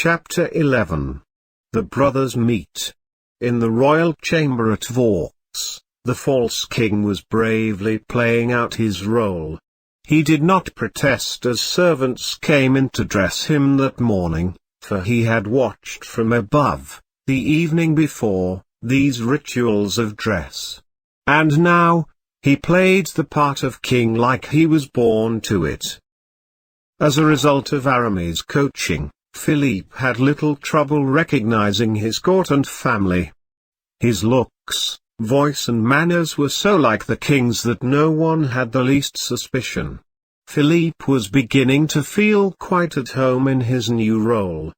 Chapter 11. The brothers meet. In the royal chamber at Vaux, the false king was bravely playing out his role. He did not protest as servants came in to dress him that morning, for he had watched from above, the evening before, these rituals of dress. And now, he played the part of king like he was born to it. As a result of Aramis' coaching, Philippe had little trouble recognizing his court and family. His looks, voice and manners were so like the king's that no one had the least suspicion. Philippe was beginning to feel quite at home in his new role.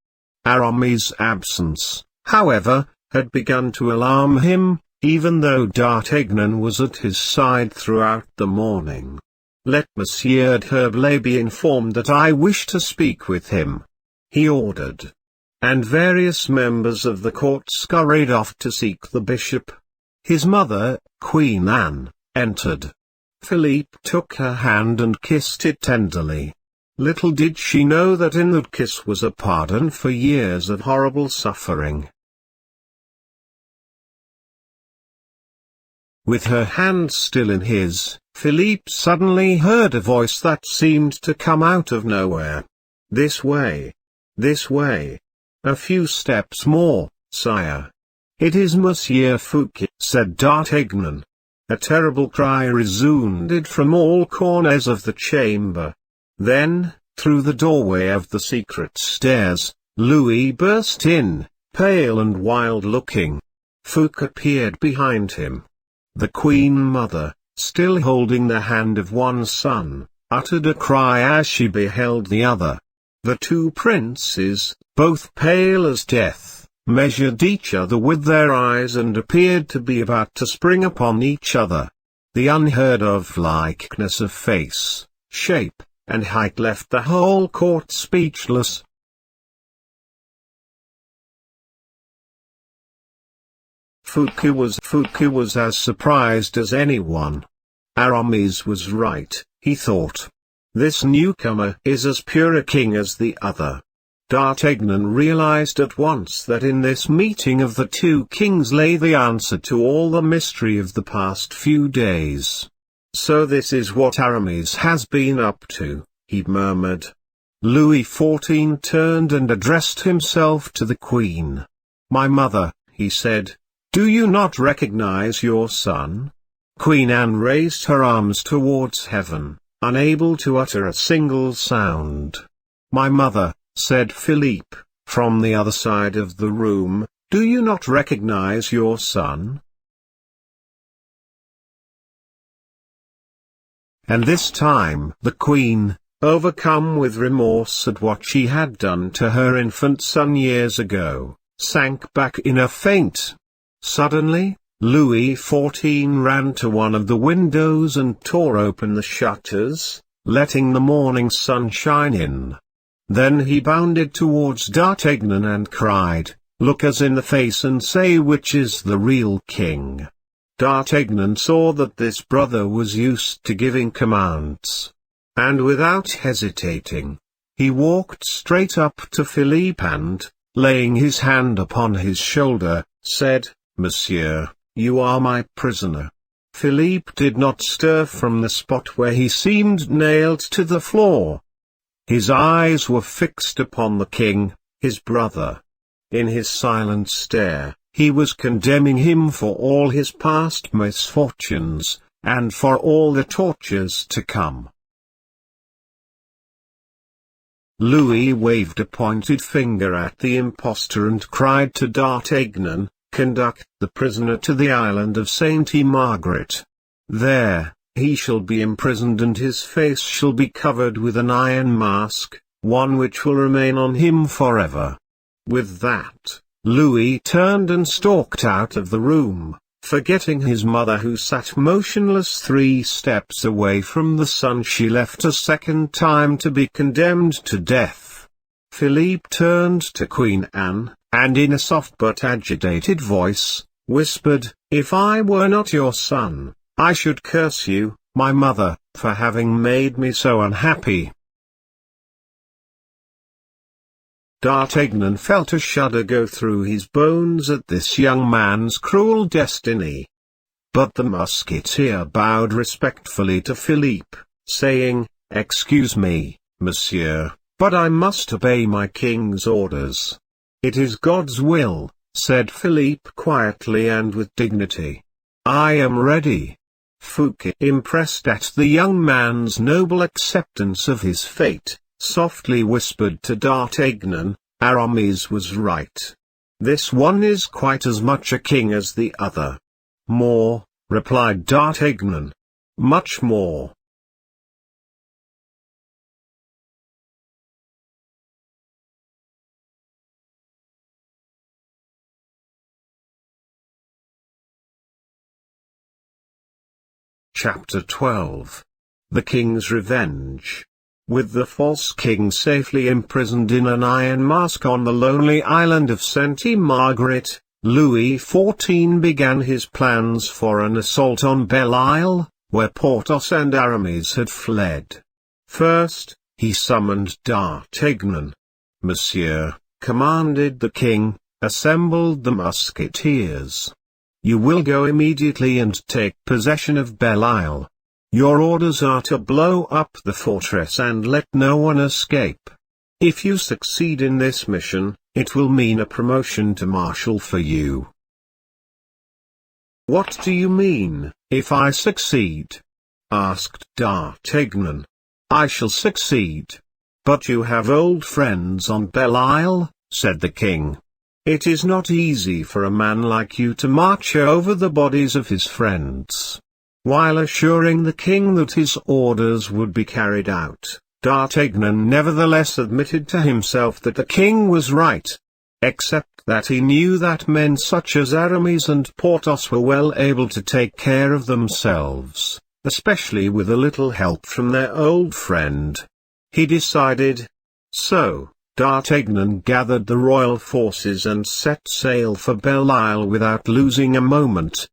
Aramis' absence, however, had begun to alarm him, even though D'Artagnan was at his side throughout the morning. "Let Monsieur d'Herblay be informed that I wish to speak with him," he ordered. And various members of the court scurried off to seek the bishop. His mother, Queen Anne, entered. Philippe took her hand and kissed it tenderly. Little did she know that in that kiss was a pardon for years of horrible suffering. With her hand still in his, Philippe suddenly heard a voice that seemed to come out of nowhere. "This way. This way. A few steps more, sire." "It is Monsieur Fouquet," said D'Artagnan. A terrible cry resounded from all corners of the chamber. Then, through the doorway of the secret stairs, Louis burst in, pale and wild-looking. Fouquet appeared behind him. The Queen Mother, still holding the hand of one son, uttered a cry as she beheld the other. The two princes, both pale as death, measured each other with their eyes and appeared to be about to spring upon each other. The unheard-of likeness of face, shape, and height left the whole court speechless. Fouquet was as surprised as anyone. Aramis was right, he thought. This newcomer is as pure a king as the other. D'Artagnan realized at once that in this meeting of the two kings lay the answer to all the mystery of the past few days. "So this is what Aramis has been up to," he murmured. Louis XIV turned and addressed himself to the Queen. "My mother," he said, "do you not recognize your son?" Queen Anne raised her arms towards heaven, unable to utter a single sound. "My mother," said Philippe, from the other side of the room, "do you not recognize your son?" And this time the Queen, overcome with remorse at what she had done to her infant son years ago, sank back in a faint. Suddenly, Louis XIV ran to one of the windows and tore open the shutters, letting the morning sun shine in. Then he bounded towards D'Artagnan and cried, "Look us in the face and say which is the real king." D'Artagnan saw that this brother was used to giving commands. And without hesitating, he walked straight up to Philippe and, laying his hand upon his shoulder, said, "Monsieur, you are my prisoner." Philippe did not stir from the spot where he seemed nailed to the floor. His eyes were fixed upon the king, his brother. In his silent stare, he was condemning him for all his past misfortunes, and for all the tortures to come. Louis waved a pointed finger at the impostor and cried to D'Artagnan, "Conduct the prisoner to the island of Sainte Margaret. There, he shall be imprisoned and his face shall be covered with an iron mask, one which will remain on him forever." With that, Louis turned and stalked out of the room, forgetting his mother who sat motionless 3 steps away from the son she left a second time to be condemned to death. Philippe turned to Queen Anne, and in a soft but agitated voice, whispered, "If I were not your son, I should curse you, my mother, for having made me so unhappy." D'Artagnan felt a shudder go through his bones at this young man's cruel destiny. But the musketeer bowed respectfully to Philippe, saying, "Excuse me, monsieur, but I must obey my king's orders." "It is God's will," said Philippe quietly and with dignity. "I am ready." Fouquet, impressed at the young man's noble acceptance of his fate, softly whispered to D'Artagnan, "Aramis was right. This one is quite as much a king as the other." "More," replied D'Artagnan. "Much more." Chapter 12. The King's Revenge. With the false king safely imprisoned in an iron mask on the lonely island of Sainte Marguerite, Louis XIV began his plans for an assault on Belle Isle, where Porthos and Aramis had fled. First, he summoned D'Artagnan. "Monsieur," commanded the king, "assembled the musketeers. You will go immediately and take possession of Belle Isle. Your orders are to blow up the fortress and let no one escape. If you succeed in this mission, it will mean a promotion to marshal for you." "What do you mean, if I succeed?" asked D'Artagnan. "I shall succeed. But you have old friends on Belle Isle," said the king. "It is not easy for a man like you to march over the bodies of his friends." While assuring the king that his orders would be carried out, D'Artagnan nevertheless admitted to himself that the king was right. Except that he knew that men such as Aramis and Porthos were well able to take care of themselves, especially with a little help from their old friend. He decided. So, D'Artagnan gathered the royal forces and set sail for Belle Isle without losing a moment.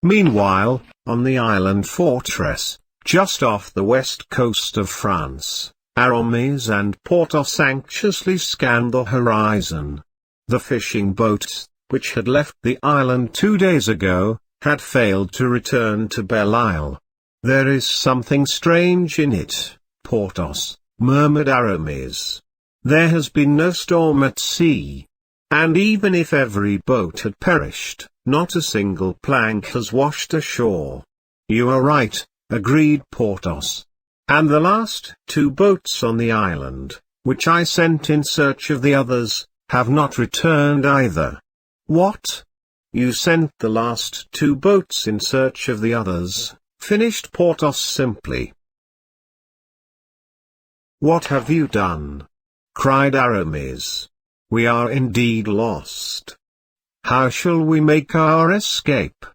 Meanwhile, on the island fortress, just off the west coast of France, Aramis and Porthos anxiously scanned the horizon. The fishing boats, which had left the island 2 days ago, had failed to return to Belle Isle. "There is something strange in it, Porthos," murmured Aramis. "There has been no storm at sea. And even if every boat had perished, not a single plank has washed ashore." "You are right," agreed Porthos. "And the last 2 boats on the island, which I sent in search of the others, have not returned either." "What? You sent the last 2 boats in search of the others?" finished Porthos simply. "What have you done?" cried Aramis. "We are indeed lost. How shall we make our escape?"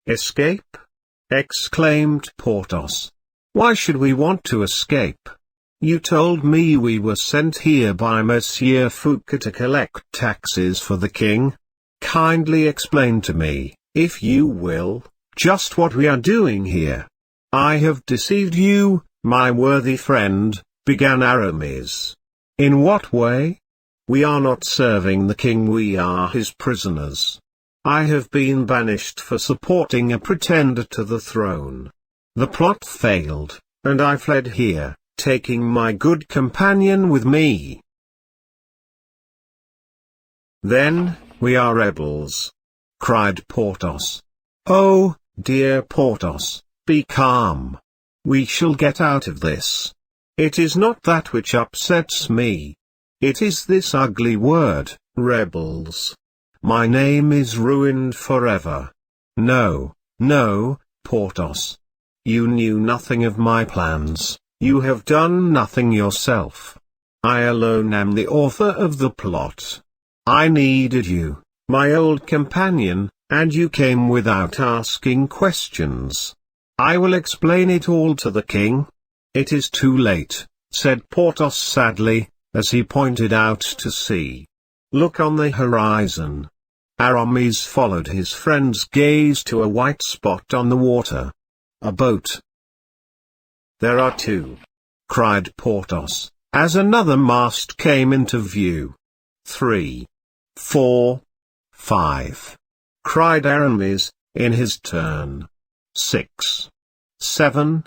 "Escape?" exclaimed Porthos. "Why should we want to escape? You told me we were sent here by Monsieur Fouquet to collect taxes for the king. Kindly explain to me, if you will, just what we are doing here." "I have deceived you, my worthy friend," began Aramis. "In what way?" "We are not serving the king, we are his prisoners. I have been banished for supporting a pretender to the throne. The plot failed, and I fled here, taking my good companion with me." "Then, we are rebels," cried Porthos. "Oh, dear Porthos, be calm. We shall get out of this. It is not that which upsets me. It is this ugly word, rebels. My name is ruined forever. No, no, Porthos. You knew nothing of my plans, you have done nothing yourself. I alone am the author of the plot. I needed you, my old companion, and you came without asking questions. I will explain it all to the king." "It is too late," said Porthos sadly, as he pointed out to sea. "Look on the horizon." Aramis followed his friend's gaze to a white spot on the water. "A boat." "There are 2," cried Porthos. as another mast came into view. 3, 4, 5, cried Aramis, in his turn. 6, 7,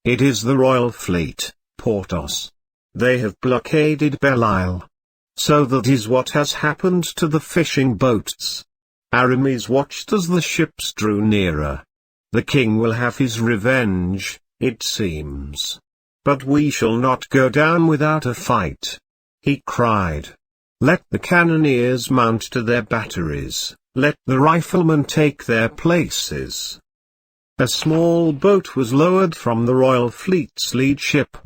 it is the royal fleet, Porthos. They have blockaded Belle-Isle. So that is what has happened to the fishing boats. Aramis watched as the ships drew nearer. The king will have his revenge, it seems. But we shall not go down without a fight. He cried. Let the cannoneers mount to their batteries, let the riflemen take their places. A small boat was lowered from the royal fleet's lead ship.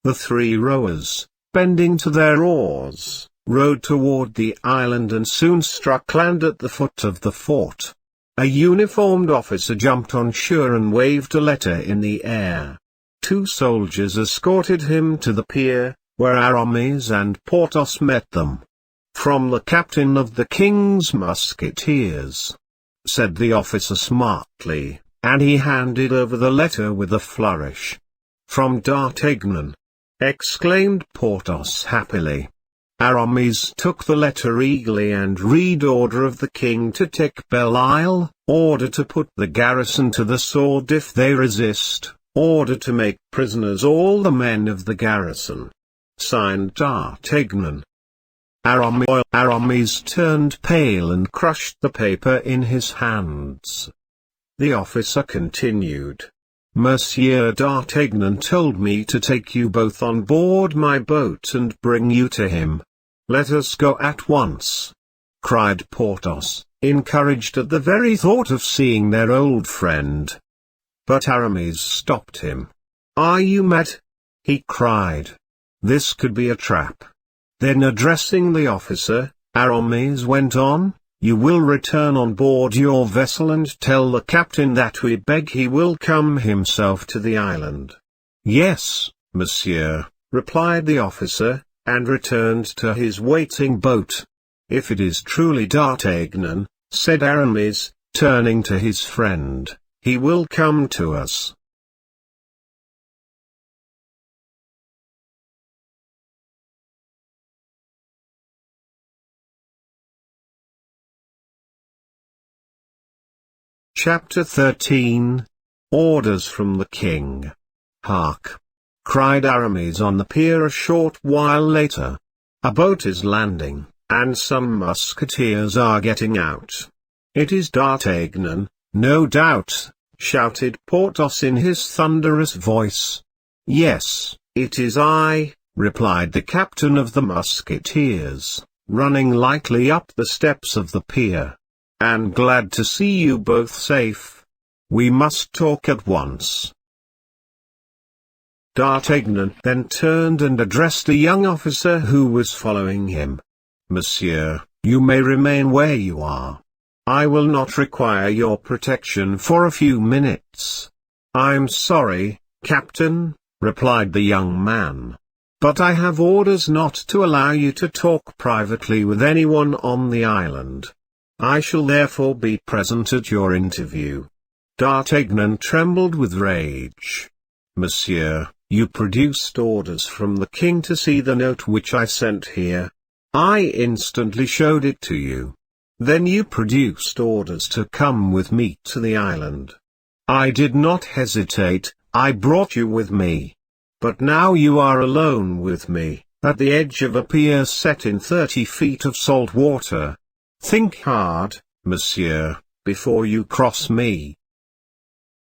The 3 rowers, bending to their oars, rowed toward the island and soon struck land at the foot of the fort. A uniformed officer jumped on shore and waved a letter in the air. 2 soldiers escorted him to the pier, where Aramis and Porthos met them. From the captain of the king's musketeers, said the officer smartly, and he handed over the letter with a flourish. From D'Artagnan, exclaimed Porthos happily. Aramis took the letter eagerly and read order of the king to take Belle-Isle, order to put the garrison to the sword if they resist, order to make prisoners all the men of the garrison. Signed D'Artagnan. Aramis turned pale and crushed the paper in his hands. The officer continued. Monsieur D'Artagnan told me to take you both on board my boat and bring you to him. Let us go at once, cried Porthos, encouraged at the very thought of seeing their old friend. But Aramis stopped him. Are you mad? He cried. This could be a trap. Then addressing the officer, Aramis went on, you will return on board your vessel and tell the captain that we beg he will come himself to the island. Yes, monsieur, replied the officer, and returned to his waiting boat. If it is truly D'Artagnan, said Aramis, turning to his friend, he will come to us. Chapter 13. Orders from the king. Hark! Cried Aramis on the pier a short while later. A boat is landing, and some musketeers are getting out. It is D'Artagnan, no doubt, shouted Porthos in his thunderous voice. Yes, it is I, replied the captain of the musketeers, running lightly up the steps of the pier. And glad to see you both safe. We must talk at once. D'Artagnan then turned and addressed a young officer who was following him. Monsieur, you may remain where you are. I will not require your protection for a few minutes. I'm sorry, Captain, replied the young man. But I have orders not to allow you to talk privately with anyone on the island. I shall therefore be present at your interview. D'Artagnan trembled with rage. Monsieur, you produced orders from the king to see the note which I sent here. I instantly showed it to you. Then you produced orders to come with me to the island. I did not hesitate, I brought you with me. But now you are alone with me, at the edge of a pier set in 30 feet of salt water. Think hard, monsieur, before you cross me.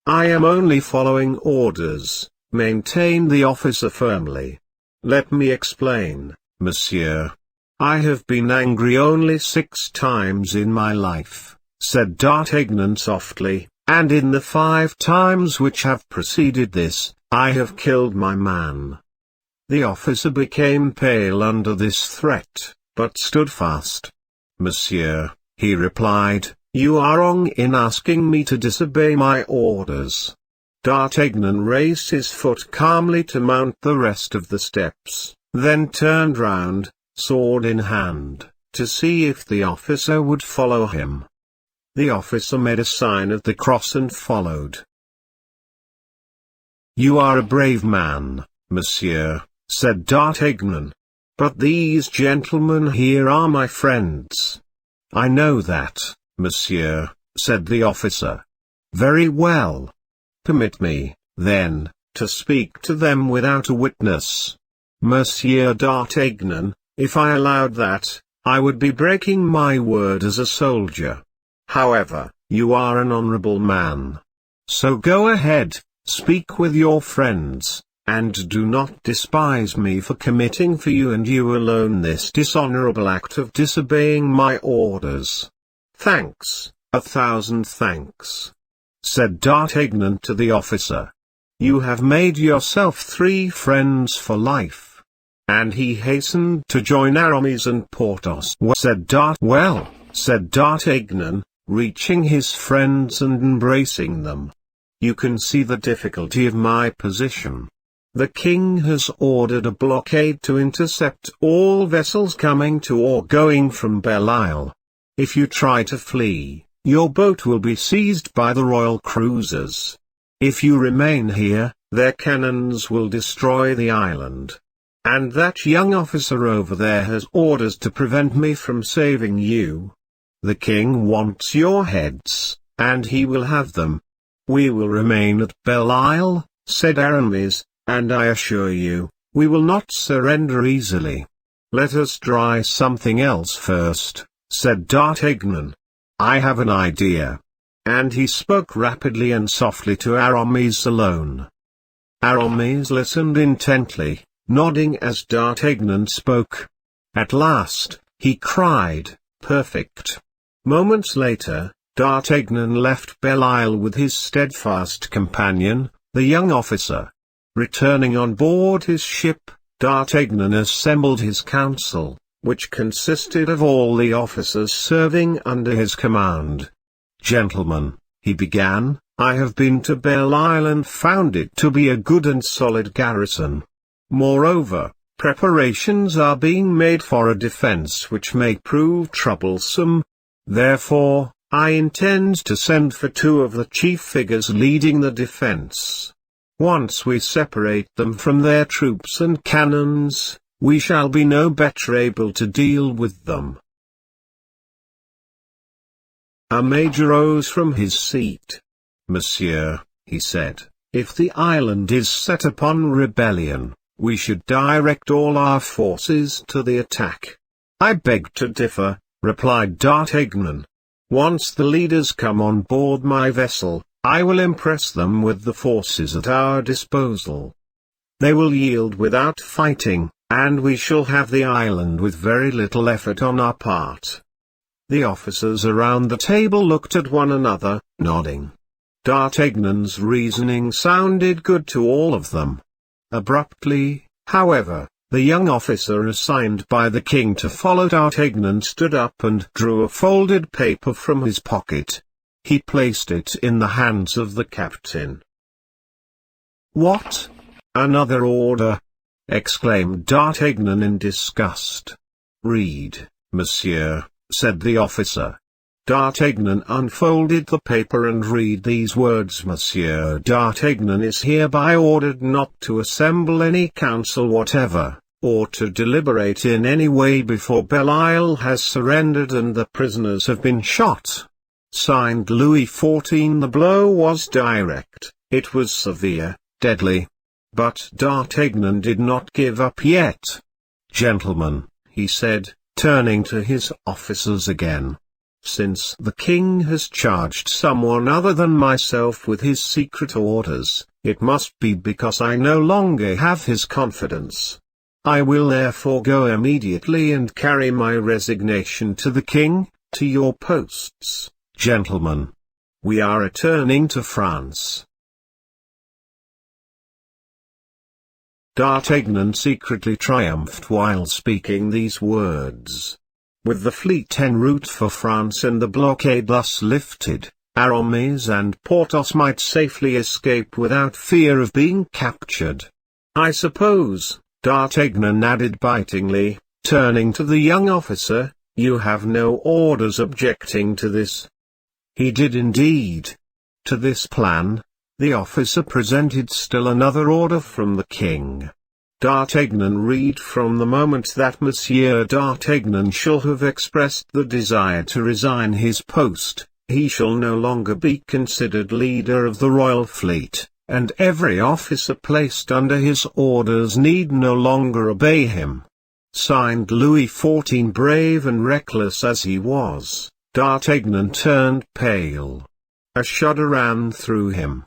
I am only following orders, maintained the officer firmly. Let me explain, monsieur. I have been angry only 6 times in my life, said D'Artagnan softly, and in the 5 times which have preceded this, I have killed my man. The officer became pale under this threat, but stood fast. Monsieur, he replied, you are wrong in asking me to disobey my orders. D'Artagnan raised his foot calmly to mount the rest of the steps, then turned round, sword in hand, to see if the officer would follow him. The officer made a sign of the cross and followed. You are a brave man, monsieur, said D'Artagnan. "But these gentlemen here are my friends." "I know that, monsieur," said the officer. "Very well. Permit me, then, to speak to them without a witness. Monsieur D'Artagnan, if I allowed that, I would be breaking my word as a soldier. However, you are an honorable man. So go ahead, speak with your friends, and do not despise me for committing for you and you alone this dishonorable act of disobeying my orders." "Thanks, 1,000 thanks," said D'Artagnan to the officer. "You have made yourself 3 friends for life." And he hastened to join Aramis and Porthos. "Well," said D'Artagnan, reaching his friends and embracing them. "You can see the difficulty of my position. The king has ordered a blockade to intercept all vessels coming to or going from Belle Isle. If you try to flee, your boat will be seized by the royal cruisers. If you remain here, their cannons will destroy the island. And that young officer over there has orders to prevent me from saving you. The king wants your heads, and he will have them." "We will remain at Belle Isle," said Aramis, "and I assure you, we will not surrender easily." "Let us try something else first," said D'Artagnan. "I have an idea." And he spoke rapidly and softly to Aramis alone. Aramis listened intently, nodding as D'Artagnan spoke. At last, he cried, "Perfect." Moments later, D'Artagnan left Belle Isle with his steadfast companion, the young officer. Returning on board his ship, D'Artagnan assembled his council, which consisted of all the officers serving under his command. "Gentlemen," he began, "I have been to Belle Isle and found it to be a good and solid garrison. Moreover, preparations are being made for a defense which may prove troublesome. Therefore, I intend to send for 2 of the chief figures leading the defense. Once we separate them from their troops and cannons, we shall be no better able to deal with them." A major rose from his seat. "Monsieur," he said, "if the island is set upon rebellion, we should direct all our forces to the attack." "I beg to differ," replied D'Artagnan. "Once the leaders come on board my vessel, I will impress them with the forces at our disposal. They will yield without fighting, and we shall have the island with very little effort on our part." The officers around the table looked at one another, nodding. D'Artagnan's reasoning sounded good to all of them. Abruptly, however, the young officer assigned by the king to follow D'Artagnan stood up and drew a folded paper from his pocket. He placed it in the hands of the captain. "What? Another order?" exclaimed D'Artagnan in disgust. "Read, monsieur," said the officer. D'Artagnan unfolded the paper and read these words: "Monsieur D'Artagnan is hereby ordered not to assemble any council whatever, or to deliberate in any way before Belle Isle has surrendered and the prisoners have been shot." Signed Louis XIV. The blow was direct, it was severe, deadly. But D'Artagnan did not give up yet. "Gentlemen," he said, turning to his officers again, "since the king has charged someone other than myself with his secret orders, it must be because I no longer have his confidence. I will therefore go immediately and carry my resignation to the king. To your posts, gentlemen. We are returning to France." D'Artagnan secretly triumphed while speaking these words. With the fleet en route for France and the blockade thus lifted, Aramis and Porthos might safely escape without fear of being captured. "I suppose," D'Artagnan added bitingly, turning to the young officer, "you have no orders objecting to this?" He did indeed. To this plan, the officer presented still another order from the king. D'Artagnan read from the moment that Monsieur d'Artagnan shall have expressed the desire to resign his post, he shall no longer be considered leader of the royal fleet, and every officer placed under his orders need no longer obey him. Signed Louis XIV. Brave and reckless as he was, D'Artagnan turned pale. A shudder ran through him.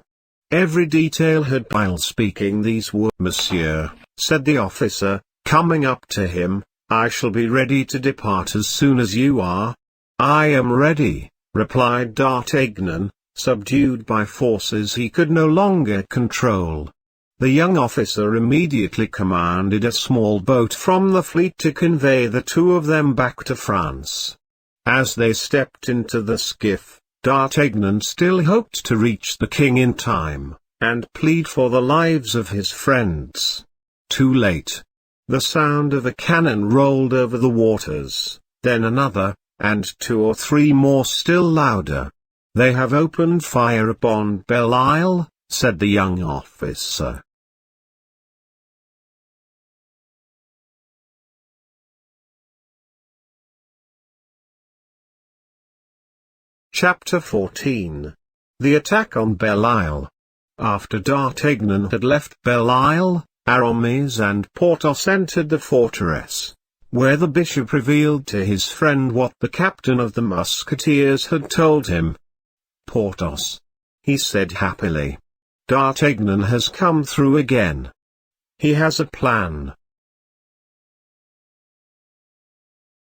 Every detail had while speaking these words. Monsieur, said the officer, coming up to him, I shall be ready to depart as soon as you are. I am ready, replied D'Artagnan, subdued by forces he could no longer control. The young officer immediately commanded a small boat from the fleet to convey the two of them back to France. As they stepped into the skiff, D'Artagnan still hoped to reach the king in time, and plead for the lives of his friends. Too late. The sound of a cannon rolled over the waters, then another, and two or three more still louder. They have opened fire upon Belle Isle, said the young officer. Chapter 14. The attack on Belle Isle. After D'Artagnan had left Belle Isle, Aramis and Porthos entered the fortress, where the bishop revealed to his friend what the captain of the musketeers had told him. Porthos, he said happily, D'Artagnan has come through again. He has a plan.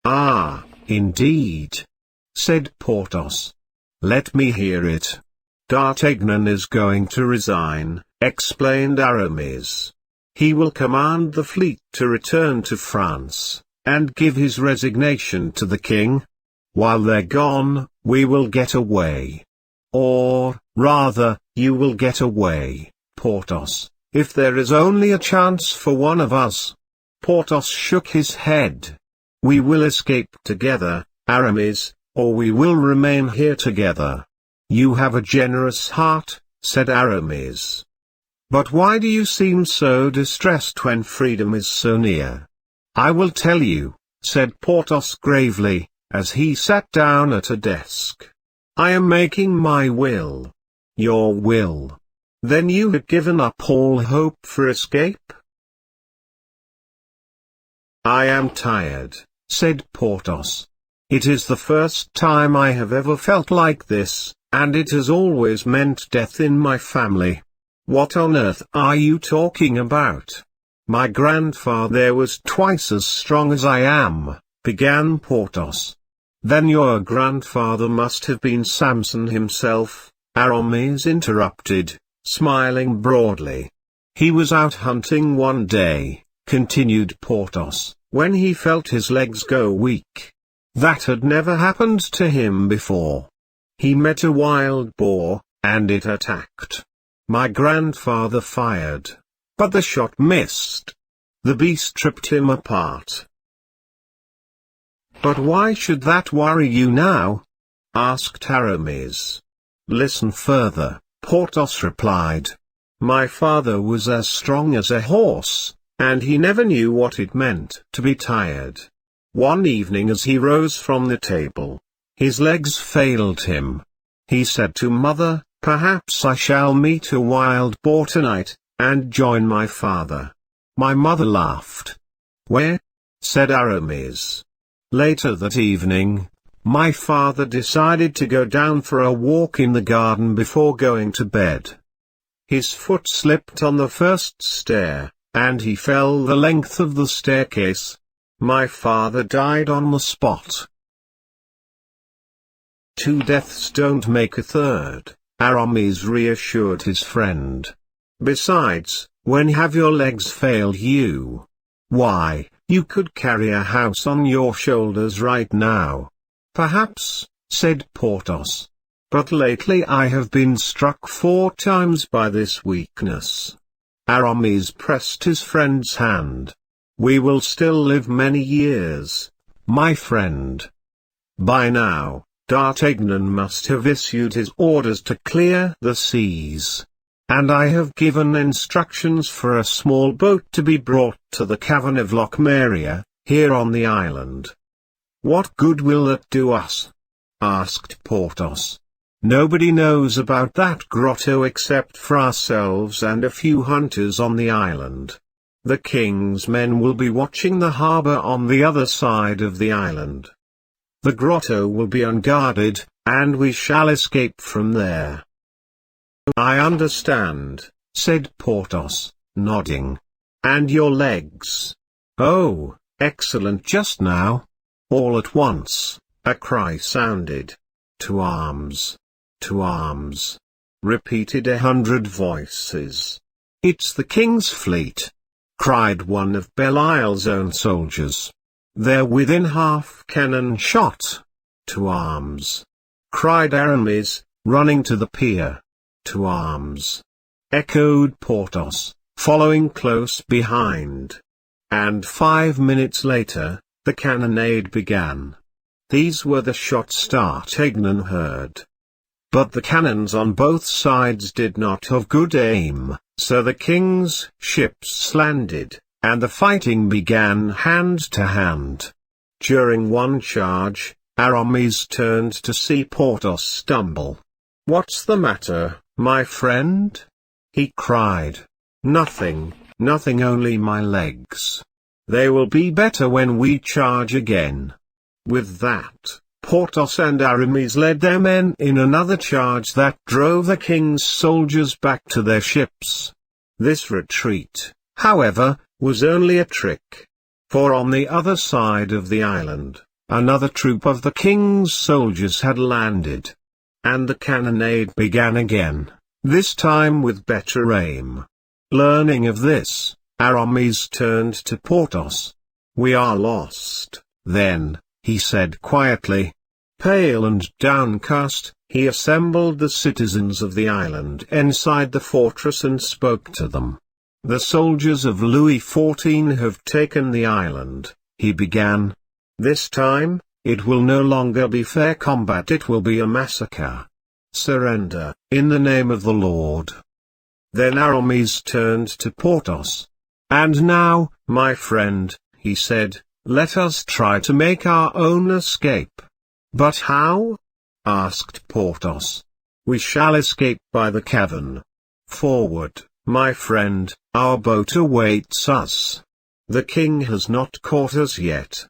Ah, indeed, said Porthos. Let me hear it. D'Artagnan is going to resign, explained Aramis. He will command the fleet to return to France, and give his resignation to the king. While they're gone, we will get away. Or, rather, you will get away, Porthos, if there is only a chance for one of us. Porthos shook his head. We will escape together, Aramis, or we will remain here together. You have a generous heart, said Aramis. But why do you seem so distressed when freedom is so near? I will tell you, said Porthos gravely, as he sat down at a desk. I am making my will. Your will? Then you have given up all hope for escape? I am tired, said Porthos. It is the first time I have ever felt like this, and it has always meant death in my family. What on earth are you talking about? My grandfather was twice as strong as I am, began Porthos. Then your grandfather must have been Samson himself, Aramis interrupted, smiling broadly. He was out hunting one day, continued Porthos, when he felt his legs go weak. That had never happened to him before. He met a wild boar, and it attacked. My grandfather fired, but the shot missed. The beast tripped him apart. But why should that worry you now? Asked Aramis. Listen further, Porthos replied. My father was as strong as a horse, and he never knew what it meant to be tired. One evening as he rose from the table, his legs failed him. He said to mother, perhaps I shall meet a wild boar tonight, and join my father. My mother laughed. Where? Said Aramis. Later that evening, my father decided to go down for a walk in the garden before going to bed. His foot slipped on the first stair, and he fell the length of the staircase. My father died on the spot. Two deaths don't make a third, Aramis reassured his friend. Besides, when have your legs failed you? Why, you could carry a house on your shoulders right now. Perhaps, said Porthos. But lately I have been struck 4 times by this weakness. Aramis pressed his friend's hand. We will still live many years, my friend. By now, D'Artagnan must have issued his orders to clear the seas. and I have given instructions for a small boat to be brought to the cavern of Lochmaria, here on the island. What good will that do us? Asked Porthos. Nobody knows about that grotto except for ourselves and a few hunters on the island. The king's men will be watching the harbor on the other side of the island. The grotto will be unguarded, and we shall escape from there. I understand, said Porthos, nodding. And your legs? Oh, excellent just now. All at once, a cry sounded. To arms! To arms! Repeated 100 voices. It's the king's fleet! Cried one of Belial's own soldiers. They're within half cannon shot. To arms! Cried Aramis, running to the pier. To arms! Echoed Porthos, following close behind. And 5 minutes later, the cannonade began. These were the shots D'Artagnan heard. But the cannons on both sides did not have good aim, so the king's ships landed, and the fighting began hand to hand. During one charge, Aramis turned to see Porthos stumble. "What's the matter, my friend?" he cried. "Nothing, nothing, only my legs. They will be better when we charge again." With that, Porthos and Aramis led their men in another charge that drove the king's soldiers back to their ships. This retreat, however, was only a trick. For on the other side of the island, another troop of the king's soldiers had landed. And the cannonade began again, this time with better aim. Learning of this, Aramis turned to Porthos. "We are lost, then," he said quietly. Pale and downcast, he assembled the citizens of the island inside the fortress and spoke to them. "The soldiers of Louis XIV have taken the island," he began. "This time, it will no longer be fair combat, it will be a massacre. Surrender, in the name of the Lord." Then Aramis turned to Porthos. "And now, my friend," he said, "let us try to make our own escape." "But how?" asked Porthos. "We shall escape by the cavern. Forward, my friend, our boat awaits us. The king has not caught us yet."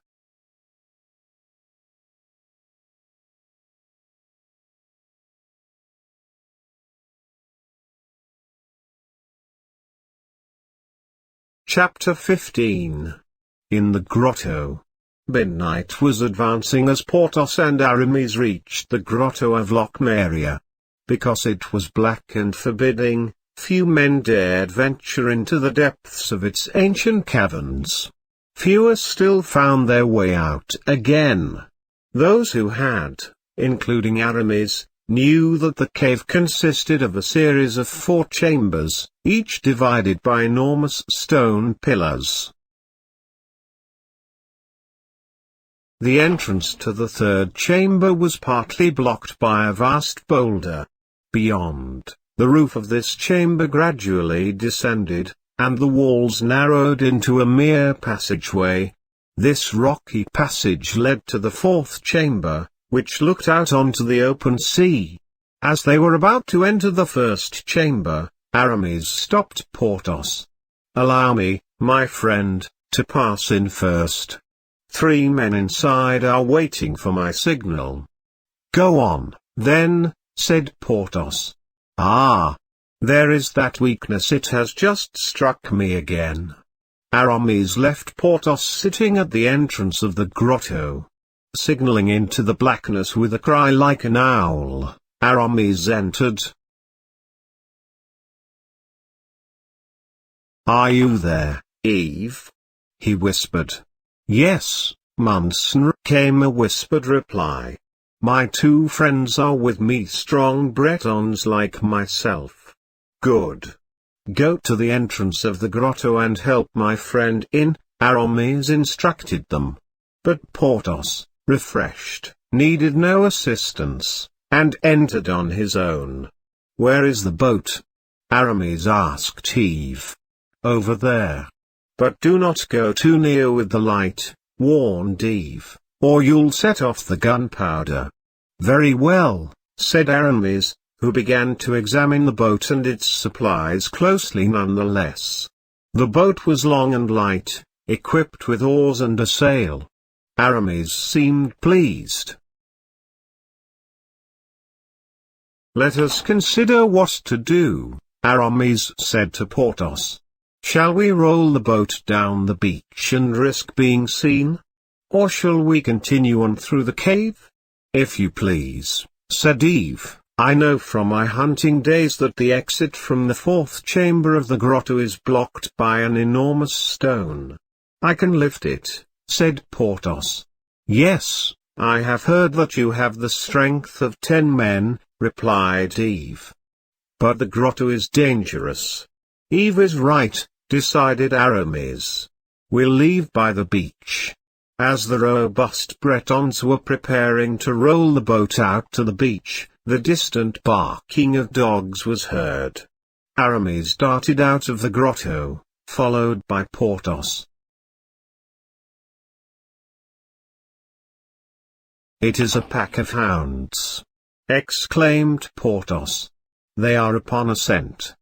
Chapter 15. In the Grotto. Midnight was advancing as Porthos and Aramis reached the grotto of Lochmaria. Because it was black and forbidding, few men dared venture into the depths of its ancient caverns. Fewer still found their way out again. Those who had, including Aramis, knew that the cave consisted of a series of 4 chambers, each divided by enormous stone pillars. The entrance to the 3rd chamber was partly blocked by a vast boulder. Beyond, the roof of this chamber gradually descended, and the walls narrowed into a mere passageway. This rocky passage led to the 4th chamber, which looked out onto the open sea. As they were about to enter the 1st chamber, Aramis stopped Porthos. "Allow me, my friend, to pass in first. 3 men inside are waiting for my signal." "Go on, then," said Porthos. "Ah! There is that weakness, it has just struck me again." Aramis left Porthos sitting at the entrance of the grotto. Signaling into the blackness with a cry like an owl, Aramis entered. "Are you there, Eve?" he whispered. "Yes, Monseigneur," came a whispered reply. "My 2 friends are with me, strong Bretons like myself." "Good. Go to the entrance of the grotto and help my friend in," Aramis instructed them. But Porthos, refreshed, needed no assistance, and entered on his own. "Where is the boat?" Aramis asked Eve. Over there. But do not go too near with the light, warned Eve, or you'll set off the gunpowder. Very well, said Aramis, who began to examine the boat and its supplies closely nonetheless. The boat was long and light, equipped with oars and a sail. Aramis seemed pleased. Let us consider what to do, Aramis said to Porthos. Shall we roll the boat down the beach and risk being seen? Or shall we continue on through the cave? If you please, said Eve, I know from my hunting days that the exit from the fourth chamber of the grotto is blocked by an enormous stone. I can lift it, said Porthos. Yes, I have heard that you have the strength of 10 men, replied Eve. But the grotto is dangerous. Eve is right, decided Aramis. We'll leave by the beach. As the robust Bretons were preparing to roll the boat out to the beach, the distant barking of dogs was heard. Aramis darted out of the grotto, followed by Porthos. It is a pack of hounds, exclaimed Porthos. They are upon a scent.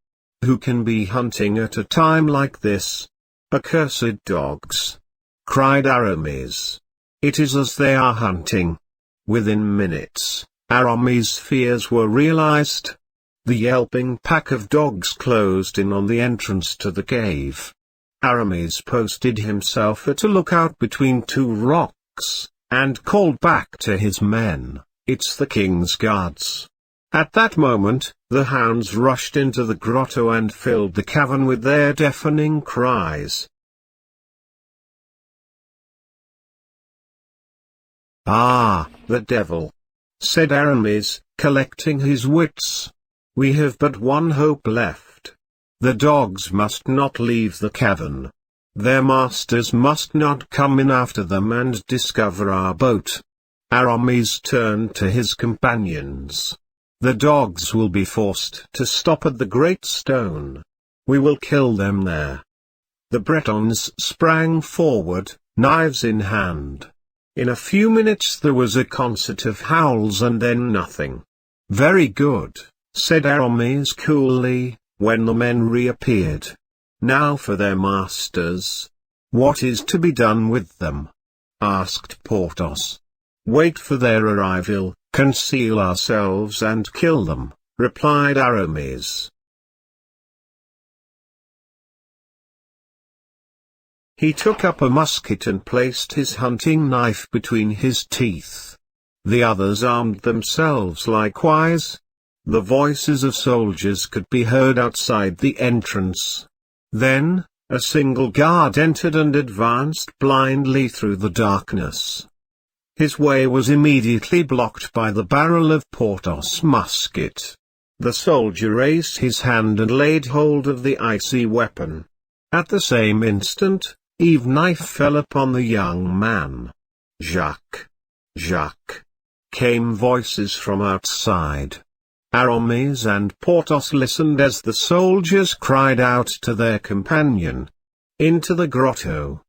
Who can be hunting at a time like this? Accursed dogs! Cried Aramis. It is as they are hunting. Within minutes, Aramis' fears were realized. The yelping pack of dogs closed in on the entrance to the cave. Aramis posted himself at a lookout between 2 rocks, and called back to his men, "It's the king's guards." At that moment, the hounds rushed into the grotto and filled the cavern with their deafening cries. "Ah, the devil!" said Aramis, collecting his wits. "We have but one hope left. The dogs must not leave the cavern. Their masters must not come in after them and discover our boat." Aramis turned to his companions. "The dogs will be forced to stop at the great stone. We will kill them there." The Bretons sprang forward, knives in hand. In a few minutes there was a concert of howls and then nothing. "Very good," said Aramis coolly, when the men reappeared. "Now for their masters." "What is to be done with them?" asked Porthos. "Wait for their arrival, conceal ourselves and kill them," replied Aramis. He took up a musket and placed his hunting knife between his teeth. The others armed themselves likewise. The voices of soldiers could be heard outside the entrance. Then, a single guard entered and advanced blindly through the darkness. His way was immediately blocked by the barrel of Porthos' musket. The soldier raised his hand and laid hold of the icy weapon. At the same instant, Eve's knife fell upon the young man. "Jacques! Jacques!" came voices from outside. Aramis and Porthos listened as the soldiers cried out to their companion. "Into the grotto!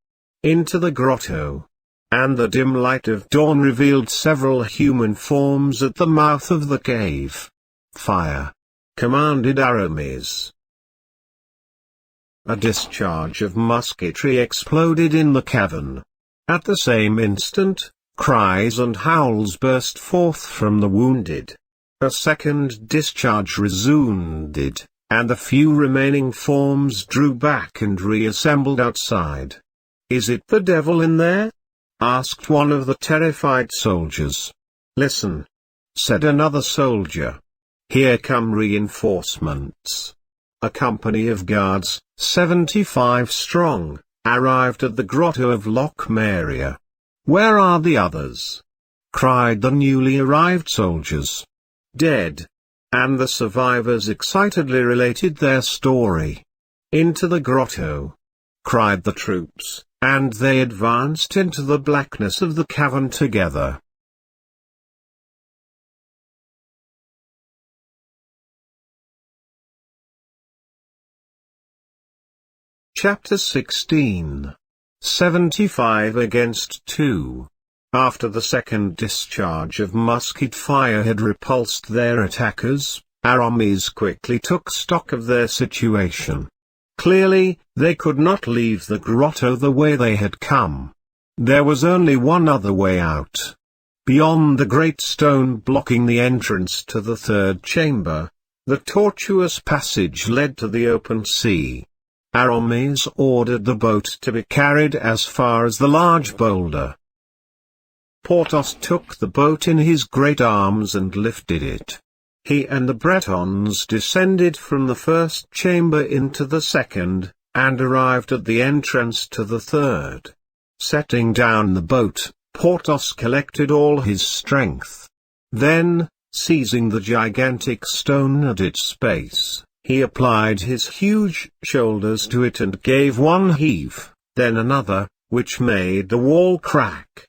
Into the grotto!" And the dim light of dawn revealed several human forms at the mouth of the cave. "Fire!" commanded Aramis. A discharge of musketry exploded in the cavern. At the same instant, cries and howls burst forth from the wounded. A second discharge resounded, and the few remaining forms drew back and reassembled outside. "Is it the devil in there?" asked one of the terrified soldiers. "Listen," said another soldier. "Here come reinforcements." A company of guards, 75 strong, arrived at the grotto of Loch Maria. "Where are the others?" cried the newly arrived soldiers. "Dead." And the survivors excitedly related their story. "Into the grotto!" cried the troops, and they advanced into the blackness of the cavern together. Chapter 16. 75 against 2. After the second discharge of musket fire had repulsed their attackers, Aramis quickly took stock of their situation. Clearly, they could not leave the grotto the way they had come. There was only one other way out. Beyond the great stone blocking the entrance to the third chamber, the tortuous passage led to the open sea. Aramis ordered the boat to be carried as far as the large boulder. Porthos took the boat in his great arms and lifted it. He and the Bretons descended from the first chamber into the second, and arrived at the entrance to the third. Setting down the boat, Porthos collected all his strength. Then, seizing the gigantic stone at its base, he applied his huge shoulders to it and gave one heave, then another, which made the wall crack.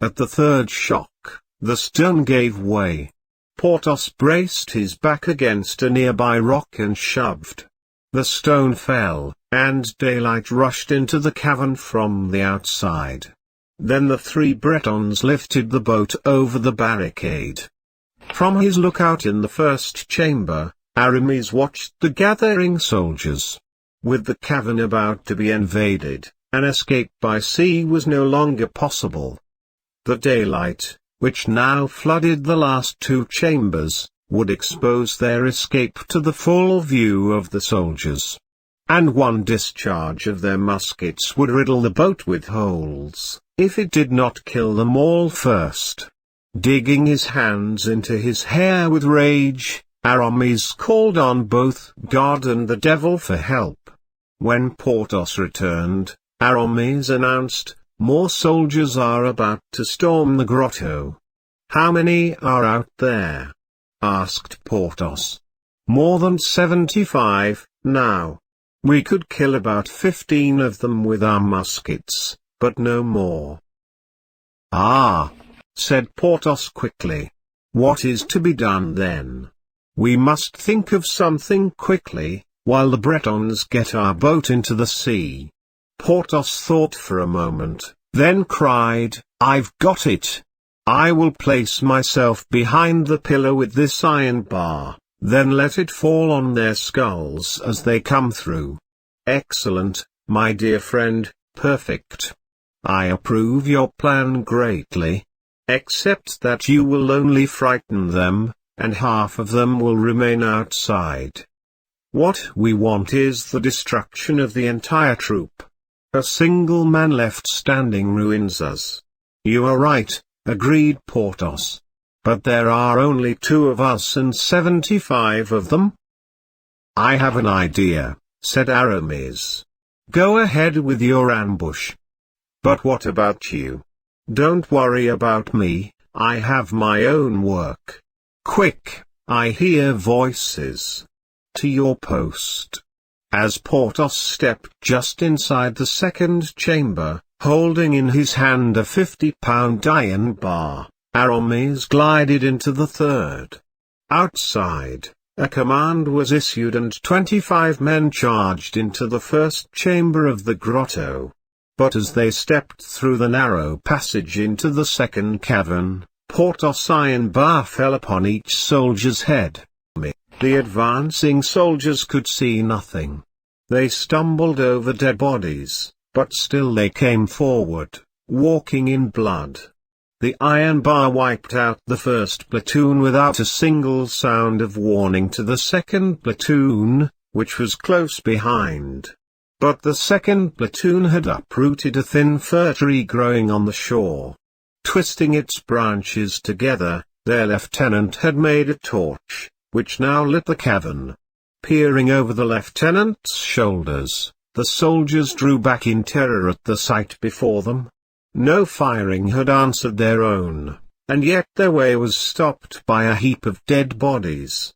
At the third shock, the stone gave way. Porthos braced his back against a nearby rock and shoved. The stone fell, and daylight rushed into the cavern from the outside. Then the three Bretons lifted the boat over the barricade. From his lookout in the first chamber, Aramis watched the gathering soldiers. With the cavern about to be invaded, an escape by sea was no longer possible. The daylight, which now flooded the last two chambers, would expose their escape to the full view of the soldiers. And one discharge of their muskets would riddle the boat with holes, if it did not kill them all first. Digging his hands into his hair with rage, Aramis called on both God and the devil for help. When Porthos returned, Aramis announced, "More soldiers are about to storm the grotto." "How many are out there?" asked Porthos. "More than 75, now. We could kill about 15 of them with our muskets, but no more." "Ah," said Porthos quickly. "What is to be done then? We must think of something quickly, while the Bretons get our boat into the sea." Porthos thought for a moment, then cried, "I've got it! I will place myself behind the pillar with this iron bar, then let it fall on their skulls as they come through." "Excellent, my dear friend, perfect. I approve your plan greatly. Except that you will only frighten them, and half of them will remain outside. What we want is the destruction of the entire troop. A single man left standing ruins us." "You are right," agreed Porthos. "But there are only 2 of us and 75 of them." "I have an idea," said Aramis. "Go ahead with your ambush." "But what about you?" "Don't worry about me, I have my own work. Quick, I hear voices. To your post." As Porthos stepped just inside the second chamber, holding in his hand a 50-pound iron bar, Aramis glided into the third. Outside, a command was issued and 25 men charged into the first chamber of the grotto. But as they stepped through the narrow passage into the second cavern, Porthos' iron bar fell upon each soldier's head. The advancing soldiers could see nothing. They stumbled over dead bodies, but still they came forward, walking in blood. The iron bar wiped out the first platoon without a single sound of warning to the second platoon, which was close behind. But the second platoon had uprooted a thin fir tree growing on the shore. Twisting its branches together, their lieutenant had made a torch, which now lit the cavern. Peering over the lieutenant's shoulders, the soldiers drew back in terror at the sight before them. No firing had answered their own, and yet their way was stopped by a heap of dead bodies.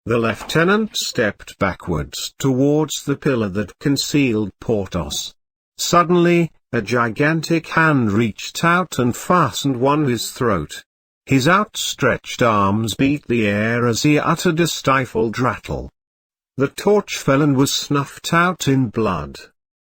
The lieutenant stepped backwards towards the pillar that concealed Porthos. Suddenly, a gigantic hand reached out and fastened on his throat. His outstretched arms beat the air as he uttered a stifled rattle. The torch fell and was snuffed out in blood.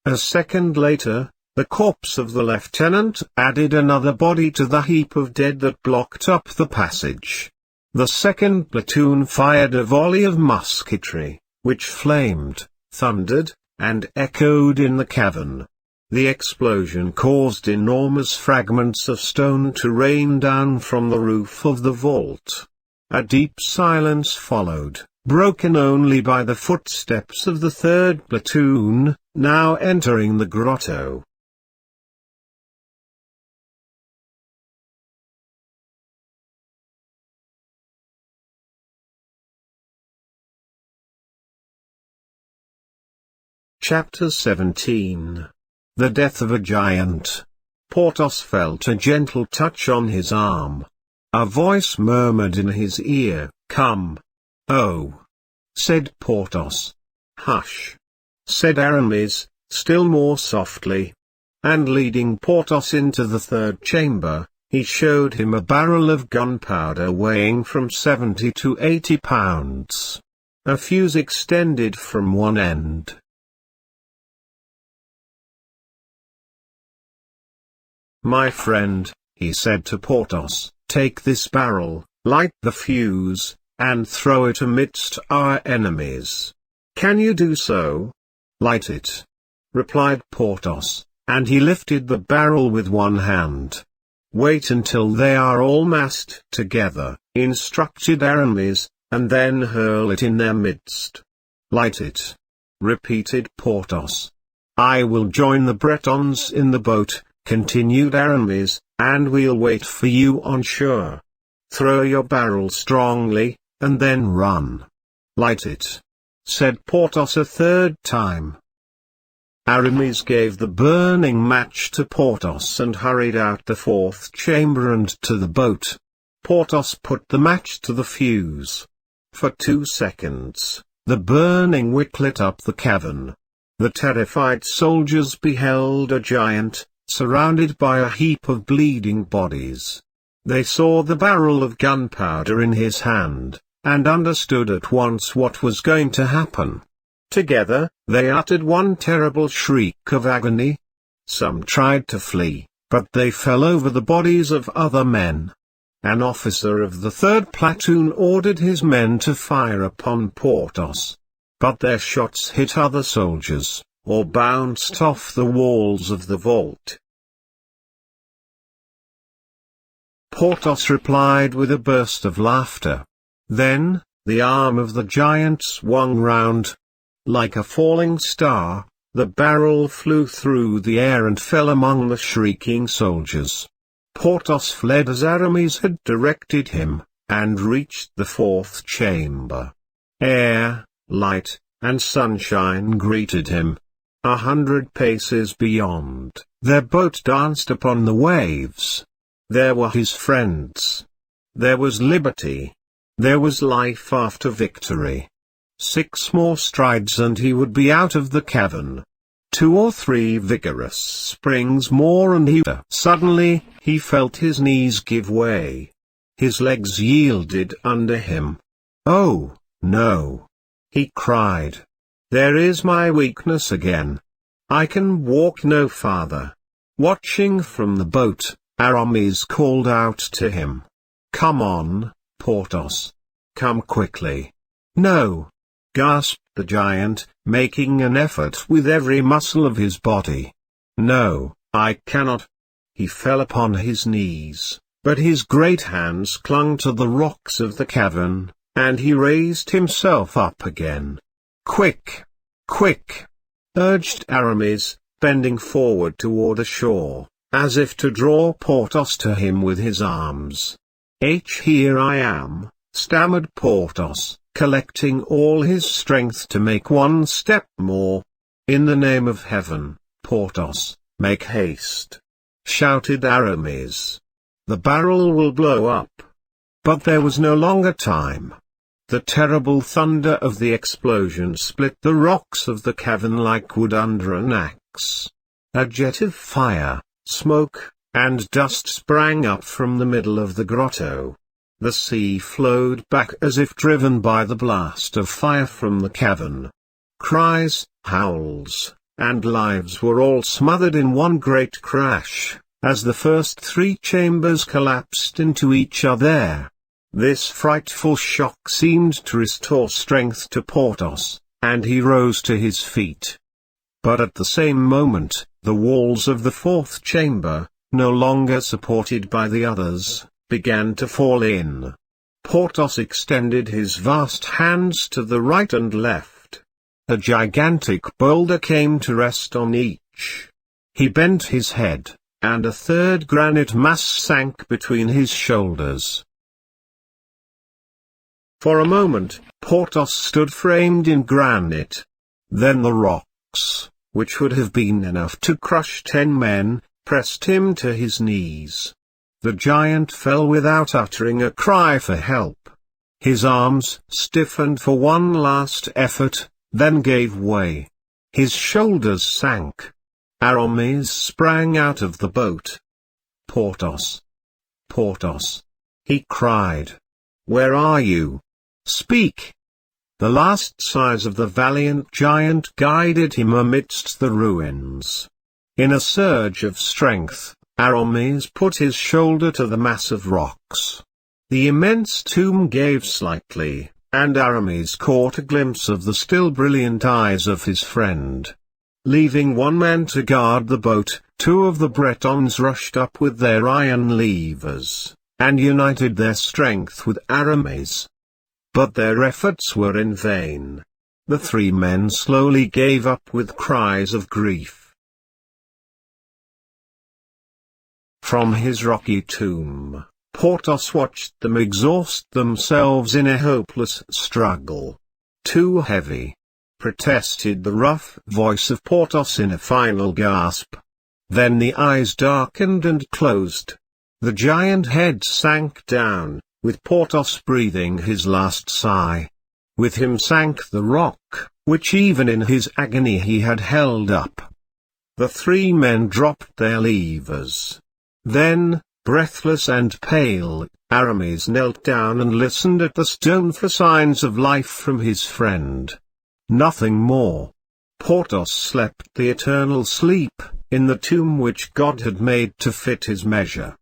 A second later, the corpse of the lieutenant added another body to the heap of dead that blocked up the passage. The second platoon fired a volley of musketry, which flamed, thundered, and echoed in the cavern. The explosion caused enormous fragments of stone to rain down from the roof of the vault. A deep silence followed, broken only by the footsteps of the third platoon, now entering the grotto. Chapter 17. The Death of a Giant. Porthos felt a gentle touch on his arm. A voice murmured in his ear, "Come." "Oh," said Porthos. "Hush," said Aramis, still more softly. And leading Porthos into the third chamber, he showed him a barrel of gunpowder weighing from 70 to 80 pounds. A fuse extended from one end. "My friend," he said to Porthos, "take this barrel, light the fuse, and throw it amidst our enemies. Can you do so?" "Light it," replied Porthos, and he lifted the barrel with one hand. "Wait until they are all massed together," instructed Aramis, "and then hurl it in their midst." "Light it," repeated Porthos. "I will join the Bretons in the boat," continued Aramis, "and we'll wait for you on shore. Throw your barrel strongly, and then run." "Light it," said Porthos a third time. Aramis gave the burning match to Porthos and hurried out the fourth chamber and to the boat. Porthos put the match to the fuse. For 2 seconds, the burning wick lit up the cavern. The terrified soldiers beheld a giant, surrounded by a heap of bleeding bodies. They saw the barrel of gunpowder in his hand, and understood at once what was going to happen. Together, they uttered one terrible shriek of agony. Some tried to flee, but they fell over the bodies of other men. An officer of the third platoon ordered his men to fire upon Porthos. But their shots hit other soldiers, or bounced off the walls of the vault. Porthos replied with a burst of laughter. Then, the arm of the giant swung round. Like a falling star, the barrel flew through the air and fell among the shrieking soldiers. Porthos fled as Aramis had directed him, and reached the fourth chamber. Air, light, and sunshine greeted him. 100 paces beyond, their boat danced upon the waves. There were his friends. There was liberty. There was life after victory. 6 more strides and he would be out of the cavern. 2 or 3 vigorous springs more and Suddenly, he felt his knees give way. His legs yielded under him. "Oh, no!" he cried. "There is my weakness again. I can walk no farther." Watching from the boat, Aramis called out to him. "Come on, Porthos. Come quickly." "No!" gasped the giant, making an effort with every muscle of his body. "No, I cannot." He fell upon his knees, but his great hands clung to the rocks of the cavern, and he raised himself up again. "Quick! Quick!" urged Aramis, bending forward toward the shore, as if to draw Porthos to him with his arms. "Here I am," stammered Porthos, collecting all his strength to make one step more. "In the name of heaven, Porthos, make haste!" shouted Aramis. "The barrel will blow up." But there was no longer time. The terrible thunder of the explosion split the rocks of the cavern like wood under an axe. A jet of fire, smoke, and dust sprang up from the middle of the grotto. The sea flowed back as if driven by the blast of fire from the cavern. Cries, howls, and lives were all smothered in one great crash, as the first three chambers collapsed into each other. This frightful shock seemed to restore strength to Porthos, and he rose to his feet. But at the same moment, the walls of the fourth chamber, no longer supported by the others, began to fall in. Porthos extended his vast hands to the right and left. A gigantic boulder came to rest on each. He bent his head, and a third granite mass sank between his shoulders. For a moment, Porthos stood framed in granite. Then the rocks, which would have been enough to crush 10 men, pressed him to his knees. The giant fell without uttering a cry for help. His arms stiffened for one last effort, then gave way. His shoulders sank. Aramis sprang out of the boat. "Porthos! Porthos!" he cried. "Where are you? Speak!" The last sighs of the valiant giant guided him amidst the ruins. In a surge of strength, Aramis put his shoulder to the mass of rocks. The immense tomb gave slightly, and Aramis caught a glimpse of the still brilliant eyes of his friend. Leaving one man to guard the boat, 2 of the Bretons rushed up with their iron levers, and united their strength with Aramis. But their efforts were in vain. The 3 men slowly gave up with cries of grief. From his rocky tomb, Porthos watched them exhaust themselves in a hopeless struggle. "Too heavy," protested the rough voice of Porthos in a final gasp. Then the eyes darkened and closed. The giant head sank down, with Porthos breathing his last sigh. With him sank the rock, which even in his agony he had held up. The 3 men dropped their levers. Then, breathless and pale, Aramis knelt down and listened at the stone for signs of life from his friend. Nothing more. Porthos slept the eternal sleep, in the tomb which God had made to fit his measure.